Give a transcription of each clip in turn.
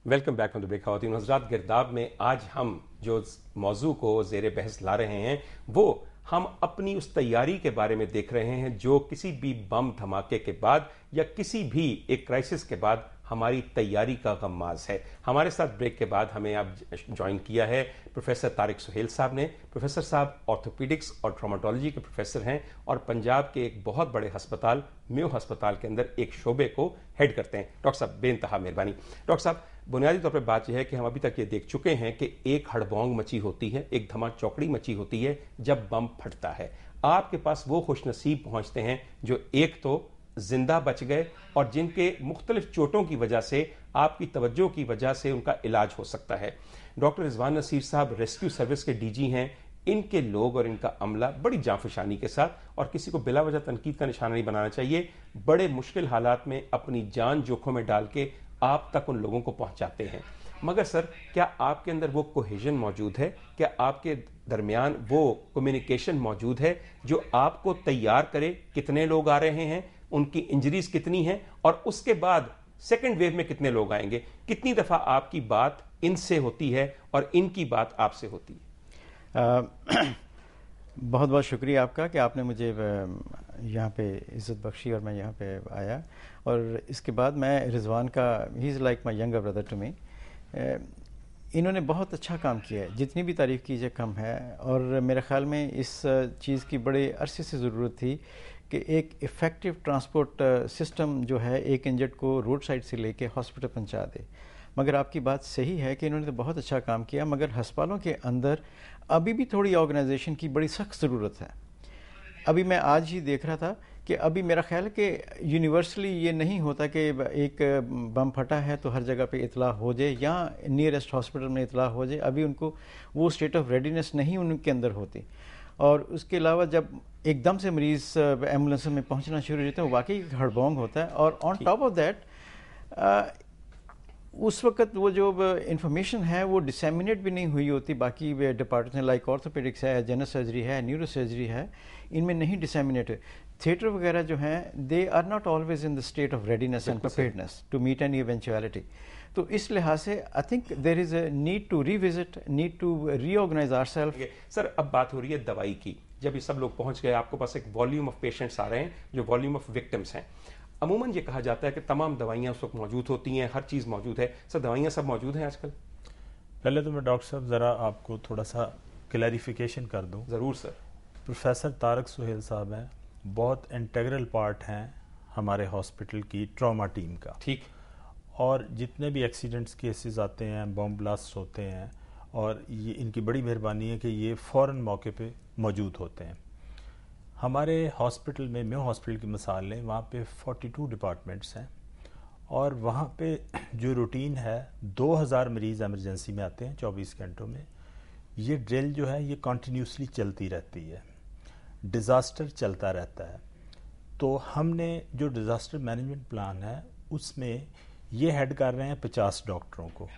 Welcome back from the break. ख़वातीन हज़रात, गिरदाब में आज हम जो मौजू को ज़ेर बहस ला रहे हैं वो हम अपनी उस तैयारी के बारे में देख रहे हैं जो किसी भी बम धमाके के बाद या किसी भी एक क्राइसिस के बाद हमारी तैयारी का गम्माज है। हमारे साथ ब्रेक के बाद हमें अब ज्वाइन किया है प्रोफेसर तारिक सुहेल साहब ने। प्रोफेसर साहब ऑर्थोपीडिक्स और ट्रॉमेटोलॉजी के प्रोफेसर हैं और पंजाब के एक बहुत बड़े अस्पताल मेयो अस्पताल के अंदर एक शोबे को हेड करते हैं। डॉक्टर साहब, बेइंतहा मेहरबानी। डॉक्टर साहब, बुनियादी तौर पर बात यह है कि हम अभी तक ये देख चुके हैं कि एक हड़बोंग मची होती है, एक धमा चौकड़ी मची होती है जब बम फटता है। आपके पास वो खुशनसीब पहुंचते हैं जो एक तो जिंदा बच गए और जिनके मुख्तलिफ चोटों की वजह से आपकी तवज्जो की वजह से उनका इलाज हो सकता है। डॉक्टर रिजवान नसीर साहब रेस्क्यू सर्विस के डीजी हैं। इनके लोग और इनका अमला बड़ी जांफशानी के साथ, और किसी को बिला वजह तनकीद का निशाना नहीं बनाना चाहिए, बड़े मुश्किल हालात में अपनी जान जोखों में डाल के आप तक उन लोगों को पहुंचाते हैं। मगर सर, क्या आपके अंदर वो कोहेजन मौजूद है? क्या आपके दरमियान वो कम्युनिकेशन मौजूद है जो आपको तैयार करे? कितने लोग आ रहे हैं, उनकी इंजरीज कितनी हैं, और उसके बाद सेकेंड वेव में कितने लोग आएंगे? कितनी दफा आपकी बात इनसे होती है और इनकी बात आपसे होती है? बहुत बहुत शुक्रिया आपका कि आपने मुझे यहाँ पे इज़्ज़त बख्शी और मैं यहाँ पे आया। और इसके बाद मैं रिजवान का, he is like my younger brother to me. इन्होंने बहुत अच्छा काम किया है, जितनी भी तारीफ़ कीजिए कम है। और मेरे ख़्याल में इस चीज़ की बड़े अरसे से ज़रूरत थी कि एक इफ़ेक्टिव ट्रांसपोर्ट सिस्टम जो है एक इंजर्ड को रोड साइड से लेके हॉस्पिटल पहुँचा दे। मगर आपकी बात सही है कि इन्होंने तो बहुत अच्छा काम किया, मगर अस्पतालों के अंदर अभी भी थोड़ी ऑर्गेनाइजेशन की बड़ी सख्त ज़रूरत है। अभी मैं आज ही देख रहा था कि अभी मेरा ख्याल है कि यूनिवर्सली ये नहीं होता कि एक बम फटा है तो हर जगह पे इतला हो जाए या नियरेस्ट हॉस्पिटल में इतला हो जाए। अभी उनको वो स्टेट ऑफ रेडीनेस नहीं उनके अंदर होती। और उसके अलावा जब एकदम से मरीज़ एम्बुलेंस में पहुंचना शुरू हो जाते हैं, वाकई हड़बोंग होता है। और ऑन टॉप ऑफ दैट उस वक्त वो जो इंफॉर्मेशन है वो डिसेमिनेट भी नहीं हुई होती बाकी डिपार्टमेंट, लाइक ऑर्थोपेडिक्स है, जनरल सर्जरी है, न्यूरो सर्जरी है, इनमें नहीं डिसेमिनेट है। थिएटर वगैरह जो हैं they are not always in the state of readiness and preparedness to meet any eventuality. तो इस लिहाज से I think there is a need to revisit, need to reorganise ourselves. Sir, अब बात हो रही है दवाई की। जब ये सब लोग पहुंच गए, आपके पास एक वॉल्यूम ऑफ पेशेंट्स आ रहे हैं जो वॉल्यूम ऑफ विक्टिम्स हैं। अमूमन ये कहा जाता है कि तमाम दवाइयां उस वक्त मौजूद होती हैं, हर चीज़ मौजूद है। सर, दवाइयां सब मौजूद हैं आजकल? पहले तो मैं डॉक्टर साहब ज़रा आपको थोड़ा सा क्लैरिफिकेशन कर दूं। ज़रूर सर। प्रोफेसर तारिक सुहेल साहब हैं, बहुत इंटीग्रल पार्ट हैं हमारे हॉस्पिटल की ट्रॉमा टीम का। ठीक। और जितने भी एक्सीडेंट्स केसेस आते हैं, बम ब्लास्ट होते हैं, और ये इनकी बड़ी मेहरबानी है कि ये फ़ौरन मौके पे मौजूद होते हैं। हमारे हॉस्पिटल में, मेयो हॉस्पिटल की मिसाल लें, वहाँ पे 42 डिपार्टमेंट्स हैं और वहाँ पे जो रूटीन है 2000 मरीज़ एमरजेंसी में आते हैं 24 घंटों में। ये ड्रिल जो है ये कॉन्टीन्यूसली चलती रहती है, डिज़ास्टर चलता रहता है। तो हमने जो डिज़ास्टर मैनेजमेंट प्लान है उसमें ये हेड कर रहे हैं 50 डॉक्टरों को।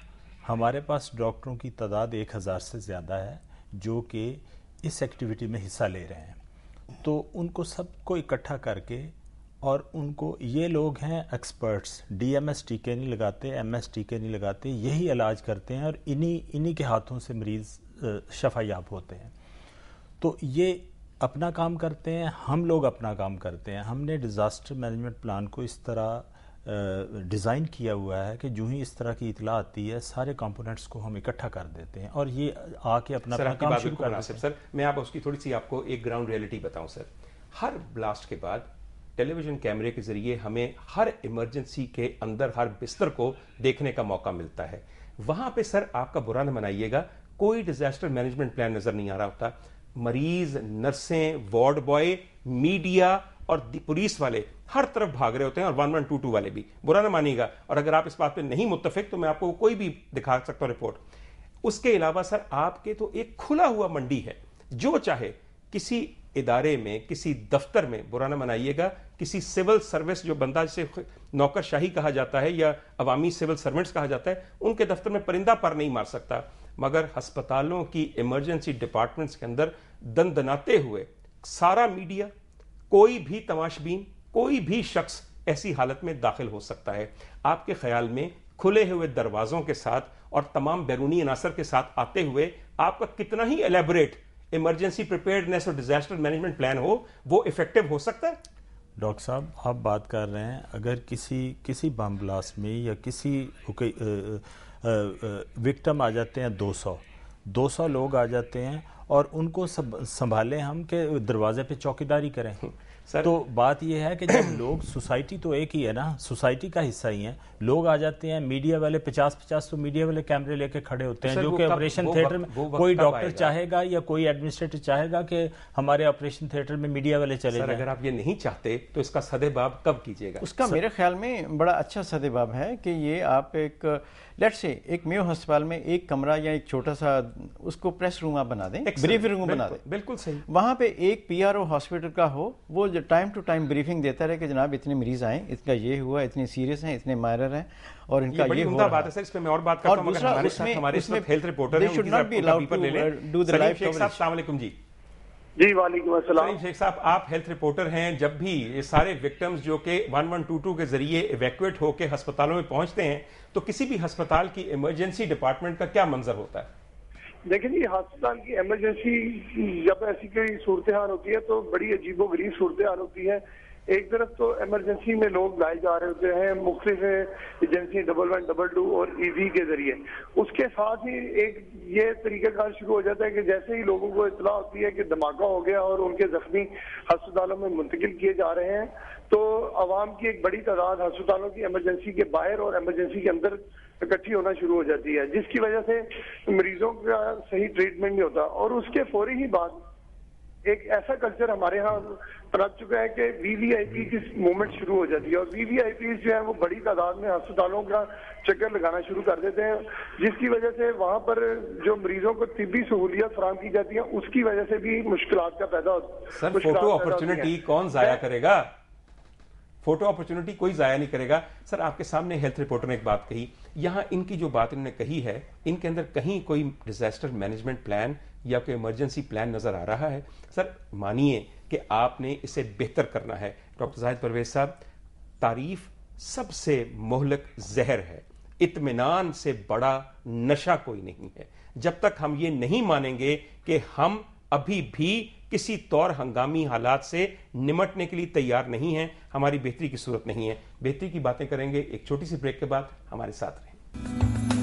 हमारे पास डॉक्टरों की तादाद 1000 से ज़्यादा है जो कि इस एक्टिविटी में हिस्सा ले रहे हैं। तो उनको सबको इकट्ठा करके, और उनको, ये लोग हैं एक्सपर्ट्स, डीएमएस टीके नहीं लगाते, एमएस टीके नहीं लगाते, यही इलाज करते हैं और इन्हीं के हाथों से मरीज़ शफायाब होते हैं। तो ये अपना काम करते हैं, हम लोग अपना काम करते हैं। हमने डिज़ास्टर मैनेजमेंट प्लान को इस तरह डिज़ाइन किया हुआ है कि जो ही इस तरह की इतला आती है सारे कंपोनेंट्स को हम इकट्ठा कर देते हैं और ये आके अपना काम शुरू कर देते हैं। सर, मैं आप उसकी थोड़ी सी आपको एक ग्राउंड रियलिटी बताऊं। सर, हर ब्लास्ट के बाद टेलीविजन कैमरे के जरिए हमें हर इमरजेंसी के अंदर हर बिस्तर को देखने का मौका मिलता है। वहां पे सर, आपका बुरा न मनाइएगा, कोई डिजास्टर मैनेजमेंट प्लान नजर नहीं आ रहा होता। मरीज, नर्सें, वार्ड बॉय, मीडिया और पुलिस वाले हर तरफ भाग रहे होते हैं, और 1122 वाले भी, बुरा ना मानिएगा। और अगर आप इस बात पे नहीं मुत्तफिक तो मैं आपको कोई भी दिखा सकता हूं रिपोर्ट। उसके अलावा सर, आपके तो एक खुला हुआ मंडी है, जो चाहे किसी इदारे में, किसी दफ्तर में, बुरा ना मनाइएगा, किसी सिविल सर्विस, जो बंदा जिसे नौकरशाही कहा जाता है या अवामी सिविल सर्वेंट्स कहा जाता है, उनके दफ्तर में परिंदा पर नहीं मार सकता। मगर अस्पतालों की इमरजेंसी डिपार्टमेंट्स के अंदर दनदनाते हुए सारा मीडिया, कोई भी तमाशबीन, कोई भी शख्स ऐसी हालत में दाखिल हो सकता है। आपके ख्याल में खुले हुए दरवाजों के साथ और तमाम बैरूनी अनासर के साथ आते हुए आपका कितना ही एलेबोरेट इमरजेंसी प्रिपेयर्डनेस और डिजास्टर मैनेजमेंट प्लान हो, वो इफेक्टिव हो सकता है? डॉक्टर साहब, आप बात कर रहे हैं अगर किसी बम ब्लास्ट में या किसी विक्टिम आ जाते हैं 200 लोग आ जाते हैं और उनको संभालें हम के दरवाजे पे चौकीदारी करें। सर, तो बात यह है कि जब लोग, सोसाइटी तो एक ही है ना, सोसाइटी का हिस्सा ही है, लोग आ जाते हैं, मीडिया वाले 50-50 तो मीडिया वाले कैमरे लेके खड़े होते हैं, जो कि ऑपरेशन थिएटर में कोई डॉक्टर चाहेगा या कोई एडमिनिस्ट्रेटर चाहेगा कि हमारे ऑपरेशन थिएटर में मीडिया वाले चले जाएं। अगर आप ये नहीं चाहते तो इसका सदेबाब कब कीजिएगा? उसका मेरे ख्याल में बड़ा अच्छा सदेबाब है कि ये आप एक लेट्स से एक मेयो अस्पताल में एक कमरा या एक छोटा सा उसको प्रेस रूम आप बना दें, ब्रीफिंग रूम बना दें। बिल्कुल सही। वहां पे एक पीआरओ हॉस्पिटल का हो, वो जो टाइम टू टाइम ब्रीफिंग देता रहे कि जनाब इतने मरीज आए, इसका ये हुआ, इतने सीरियस हैं, इतने मायनर हैं और इनका ये हो रहा बात है। सर, इस पे मैं और बात करता हूं, मगर हमारे साथ हमारे हेल्थ रिपोर्टर हैं, should not be allowed to do the live coverage. अस्सलाम वालेकुम जी। जी वालेकुम अस्सलाम। शेख साहब, आप हेल्थ रिपोर्टर हैं, जब भी ये सारे विक्टिम्स जो कि 1122 के जरिए इवैक्यूएट होकर अस्पतालों में पहुंचते हैं तो किसी भी अस्पताल की इमरजेंसी डिपार्टमेंट का क्या मंजर होता है? देखिए जी, अस्पताल की इमरजेंसी जब ऐसी कोई सूरत हाल होती है तो बड़ी अजीबोगरीब सूरत हाल होती है। एक तरफ तो इमरजेंसी में लोग लाए जा रहे होते हैं मुख्तलिफ एजेंसी 1122 और ईजी के जरिए। उसके साथ ही एक ये तरीकाकार शुरू हो जाता है कि जैसे ही लोगों को इतला होती है कि धमाका हो गया और उनके जख्मी अस्पतालों में मुंतकिल किए जा रहे हैं, तो आवाम की एक बड़ी तादाद अस्पतालों की इमरजेंसी के बाहर और इमरजेंसी के अंदर इकट्ठी होना शुरू हो जाती है, जिसकी वजह से मरीजों का सही ट्रीटमेंट नहीं होता। और उसके फौरी ही बाद एक ऐसा कल्चर हमारे यहाँ पनप चुका है कि वीवीआईपी की मूवमेंट शुरू हो जाती है और वीवीआईपी जो है वो बड़ी तादाद में अस्पतालों का चक्कर लगाना शुरू कर देते हैं, जिसकी वजह से वहां पर जो मरीजों को तिब्बी सहूलियत फराहम की जाती है उसकी वजह से भी मुश्किलात का पैदा होता है। सर, फोटो अपॉर्चुनिटी कौन जाया करेगा? फोटो अपॉर्चुनिटी कोई जाया नहीं करेगा। सर, आपके सामने हेल्थ रिपोर्टर ने एक बात कही, यहां इनकी जो बात इन्होंने कही है, इनके अंदर कहीं कोई डिजास्टर मैनेजमेंट प्लान या कोई इमरजेंसी प्लान नजर आ रहा है? सर, मानिए कि आपने इसे बेहतर करना है। डॉक्टर जाहिद परवेज साहब, तारीफ सबसे मोहलक जहर है, इत्मीनान से बड़ा नशा कोई नहीं है। जब तक हम ये नहीं मानेंगे कि हम अभी भी किसी तौर हंगामी हालात से निमटने के लिए तैयार नहीं हैं, हमारी बेहतरी की सूरत नहीं है। बेहतरी की बातें करेंगे एक छोटी सी ब्रेक के बाद, हमारे साथ रहें।